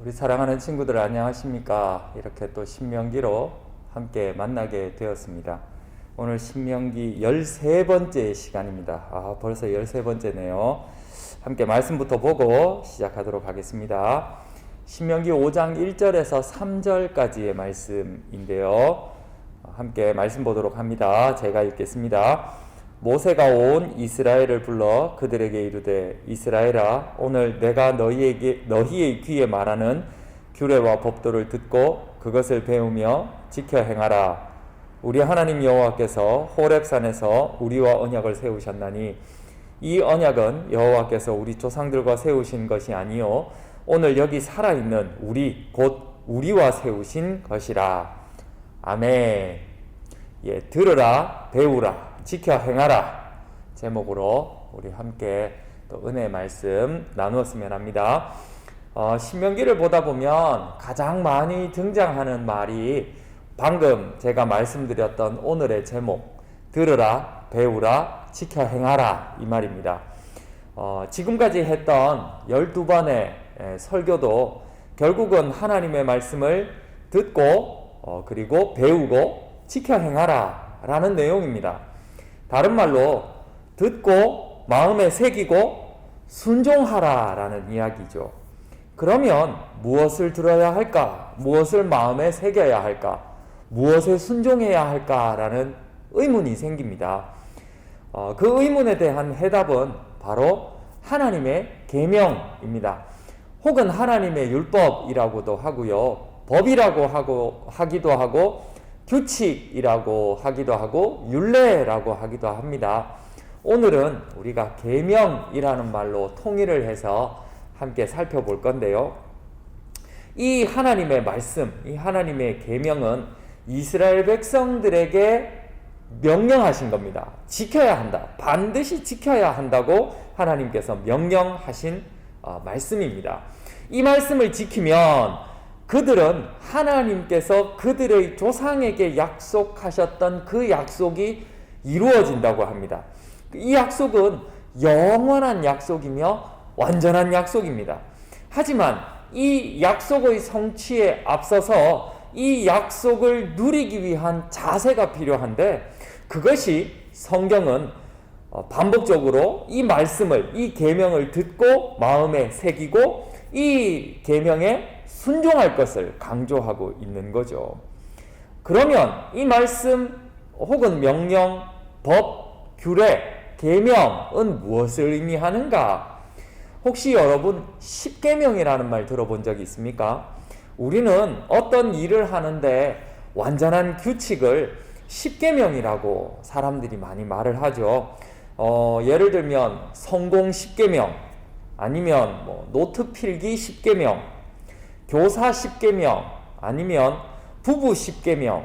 우리 사랑하는 친구들 안녕하십니까? 이렇게 또 신명기로 함께 만나게 되었습니다. 오늘 신명기 13번째 시간입니다. 벌써 13번째네요. 함께 말씀부터 보고 시작하도록 하겠습니다. 신명기 5장 1절에서 3절까지의 말씀인데요. 함께 말씀 보도록 합니다. 제가 읽겠습니다. 모세가 온 이스라엘을 불러 그들에게 이르되 이스라엘아 오늘 내가 너희의 귀에 말하는 규례와 법도를 듣고 그것을 배우며 지켜 행하라. 우리 하나님 여호와께서 호렙산에서 우리와 언약을 세우셨나니 이 언약은 여호와께서 우리 조상들과 세우신 것이 아니요 오늘 여기 살아있는 우리 곧 우리와 세우신 것이라. 아멘. 들으라 배우라 지켜 행하라 제목으로 우리 함께 또 은혜의 말씀 나누었으면 합니다. 신명기를 보다 보면 가장 많이 등장하는 말이 방금 제가 말씀드렸던 오늘의 제목 들으라 배우라 지켜 행하라 이 말입니다. 지금까지 했던 12번의 설교도 결국은 하나님의 말씀을 듣고 그리고 배우고 지켜 행하라 라는 내용입니다. 다른 말로 듣고 마음에 새기고 순종하라 라는 이야기죠. 그러면 무엇을 들어야 할까? 무엇을 마음에 새겨야 할까? 무엇에 순종해야 할까? 라는 의문이 생깁니다. 그 의문에 대한 해답은 바로 하나님의 계명입니다. 혹은 하나님의 율법이라고도 하고요. 법이라고 하기도 하고 규칙이라고 하기도 하고 율례라고 하기도 합니다. 오늘은 우리가 계명이라는 말로 통일을 해서 함께 살펴볼 건데요. 이 하나님의 말씀, 이 하나님의 계명은 이스라엘 백성들에게 명령하신 겁니다. 지켜야 한다. 반드시 지켜야 한다고 하나님께서 명령하신 말씀입니다. 이 말씀을 지키면 그들은 하나님께서 그들의 조상에게 약속하셨던 그 약속이 이루어진다고 합니다. 이 약속은 영원한 약속이며 완전한 약속입니다. 하지만 이 약속의 성취에 앞서서 이 약속을 누리기 위한 자세가 필요한데 그것이 성경은 반복적으로 이 말씀을, 이 계명을 듣고 마음에 새기고 이 계명에 순종할 것을 강조하고 있는 거죠. 그러면 이 말씀 혹은 명령, 법, 규례, 계명은 무엇을 의미하는가? 혹시 여러분 십계명이라는 말 들어본 적이 있습니까? 우리는 어떤 일을 하는데 완전한 규칙을 십계명이라고 사람들이 많이 말을 하죠. 예를 들면 성공 십계명, 아니면 노트 필기 십계명, 교사 십계명, 아니면 부부 십계명,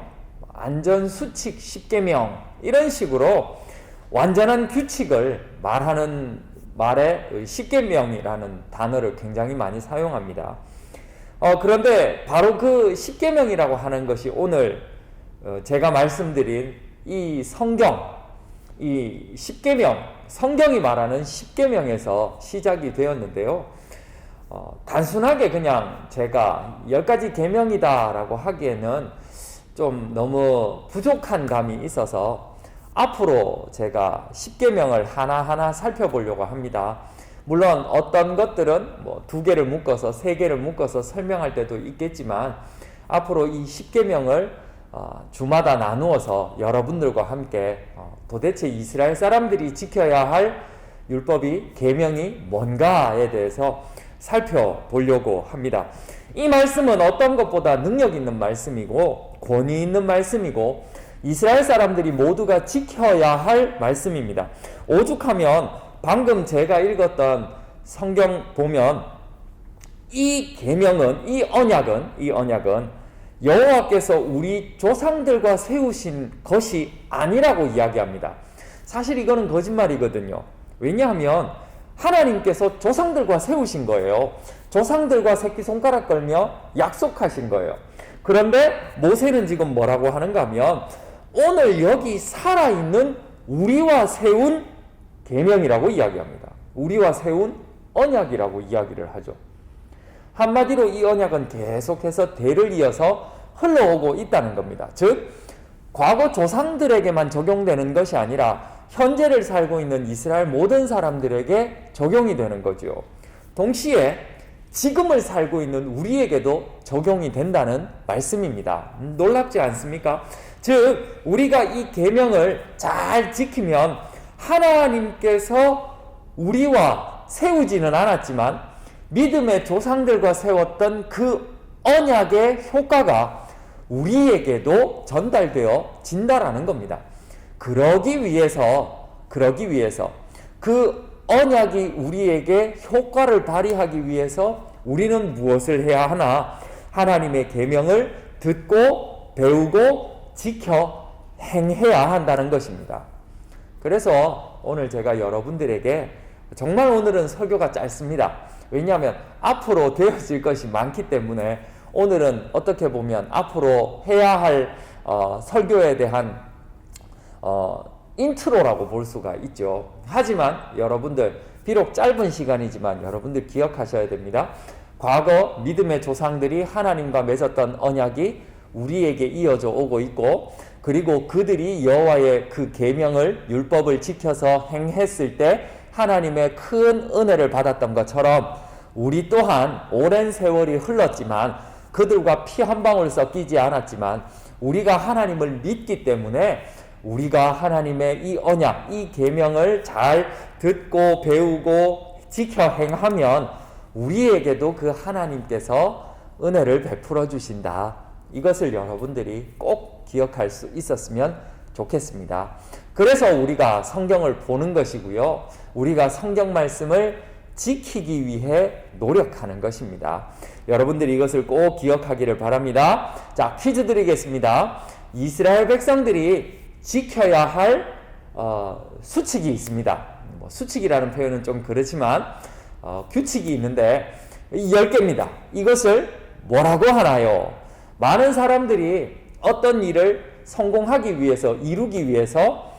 안전수칙 십계명 이런 식으로 완전한 규칙을 말하는 말에 십계명이라는 단어를 굉장히 많이 사용합니다. 그런데 바로 그 십계명이라고 하는 것이 오늘 제가 말씀드린 이 성경, 이 십계명, 성경이 말하는 십계명에서 시작이 되었는데요. 단순하게 그냥 제가 10가지 계명이다 라고 하기에는 좀 너무 부족한 감이 있어서 앞으로 제가 십계명을 하나하나 살펴보려고 합니다. 물론 어떤 것들은 2개를 묶어서 3개를 묶어서 설명할 때도 있겠지만 앞으로 이 십계명을 주마다 나누어서 여러분들과 함께 도대체 이스라엘 사람들이 지켜야 할 율법이 계명이 뭔가에 대해서 살펴보려고 합니다. 이 말씀은 어떤 것보다 능력 있는 말씀이고 권위 있는 말씀이고 이스라엘 사람들이 모두가 지켜야 할 말씀입니다. 오죽하면 방금 제가 읽었던 성경 보면 이 계명은 이 언약은 여호와께서 우리 조상들과 세우신 것이 아니라고 이야기합니다. 사실 이거는 거짓말이거든요. 왜냐하면 하나님께서 조상들과 세우신 거예요. 조상들과 새끼손가락 걸며 약속하신 거예요. 그런데 모세는 지금 뭐라고 하는가 하면 오늘 여기 살아있는 우리와 세운 계명이라고 이야기합니다. 우리와 세운 언약이라고 이야기를 하죠. 한마디로 이 언약은 계속해서 대를 이어서 흘러오고 있다는 겁니다. 즉 과거 조상들에게만 적용되는 것이 아니라 현재를 살고 있는 이스라엘 모든 사람들에게 적용이 되는 거죠. 동시에 지금을 살고 있는 우리에게도 적용이 된다는 말씀입니다. 놀랍지 않습니까? 즉 우리가 이 계명을 잘 지키면 하나님께서 우리와 세우지는 않았지만 믿음의 조상들과 세웠던 그 언약의 효과가 우리에게도 전달되어 진다라는 겁니다. 그러기 위해서 그 언약이 우리에게 효과를 발휘하기 위해서 우리는 무엇을 해야 하나? 하나님의 계명을 듣고 배우고 지켜 행해야 한다는 것입니다. 그래서 오늘 제가 여러분들에게 정말 오늘은 설교가 짧습니다. 왜냐하면 앞으로 되어질 것이 많기 때문에 오늘은 어떻게 보면 앞으로 해야 할 설교에 대한 인트로라고 볼 수가 있죠. 하지만 여러분들 비록 짧은 시간이지만 여러분들 기억하셔야 됩니다. 과거 믿음의 조상들이 하나님과 맺었던 언약이 우리에게 이어져 오고 있고 그리고 그들이 여호와의 그 계명을 율법을 지켜서 행했을 때 하나님의 큰 은혜를 받았던 것처럼 우리 또한 오랜 세월이 흘렀지만 그들과 피 한 방울 섞이지 않았지만 우리가 하나님을 믿기 때문에 우리가 하나님의 이 언약, 이 계명을 잘 듣고 배우고 지켜 행하면 우리에게도 그 하나님께서 은혜를 베풀어 주신다. 이것을 여러분들이 꼭 기억할 수 있었으면 좋겠습니다. 그래서 우리가 성경을 보는 것이고요. 우리가 성경 말씀을 지키기 위해 노력하는 것입니다. 여러분들이 이것을 꼭 기억하기를 바랍니다. 자, 퀴즈 드리겠습니다. 이스라엘 백성들이 지켜야 할 수칙이 있습니다. 수칙이라는 표현은 좀 그렇지만 규칙이 있는데 10개입니다. 이것을 뭐라고 하나요? 많은 사람들이 어떤 일을 성공하기 위해서 이루기 위해서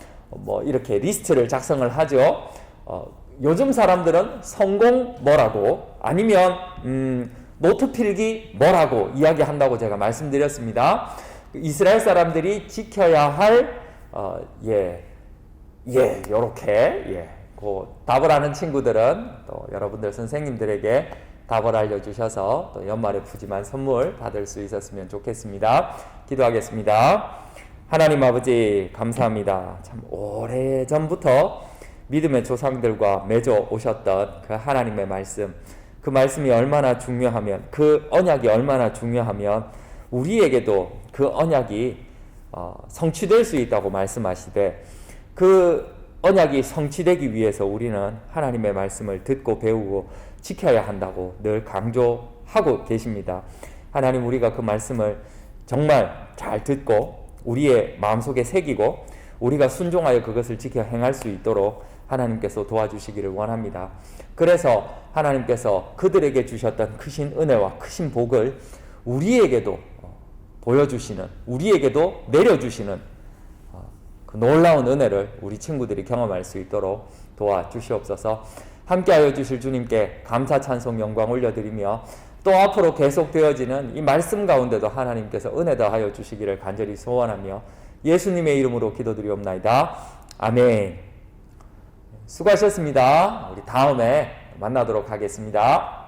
이렇게 리스트를 작성을 하죠. 요즘 사람들은 성공 뭐라고 아니면 노트 필기 뭐라고 이야기한다고 제가 말씀드렸습니다. 이스라엘 사람들이 지켜야 할 요렇게 그 답을 아는 친구들은 또 여러분들 선생님들에게 답을 알려주셔서 또 연말에 푸짐한 선물 받을 수 있었으면 좋겠습니다. 기도하겠습니다. 하나님 아버지 감사합니다. 참 오래전부터 믿음의 조상들과 맺어 오셨던 그 하나님의 말씀, 그 말씀이 얼마나 중요하면, 그 언약이 얼마나 중요하면 우리에게도 그 언약이 성취될 수 있다고 말씀하시되 그 언약이 성취되기 위해서 우리는 하나님의 말씀을 듣고 배우고 지켜야 한다고 늘 강조하고 계십니다. 하나님, 우리가 그 말씀을 정말 잘 듣고 우리의 마음속에 새기고 우리가 순종하여 그것을 지켜 행할 수 있도록 하나님께서 도와주시기를 원합니다. 그래서 하나님께서 그들에게 주셨던 크신 은혜와 크신 복을 우리에게도 보여주시는, 우리에게도 내려주시는 그 놀라운 은혜를 우리 친구들이 경험할 수 있도록 도와주시옵소서. 함께하여 주실 주님께 감사 찬송 영광 올려드리며 또 앞으로 계속되어지는 이 말씀 가운데도 하나님께서 은혜 더하여 주시기를 간절히 소원하며 예수님의 이름으로 기도드리옵나이다. 아멘. 수고하셨습니다. 우리 다음에 만나도록 하겠습니다.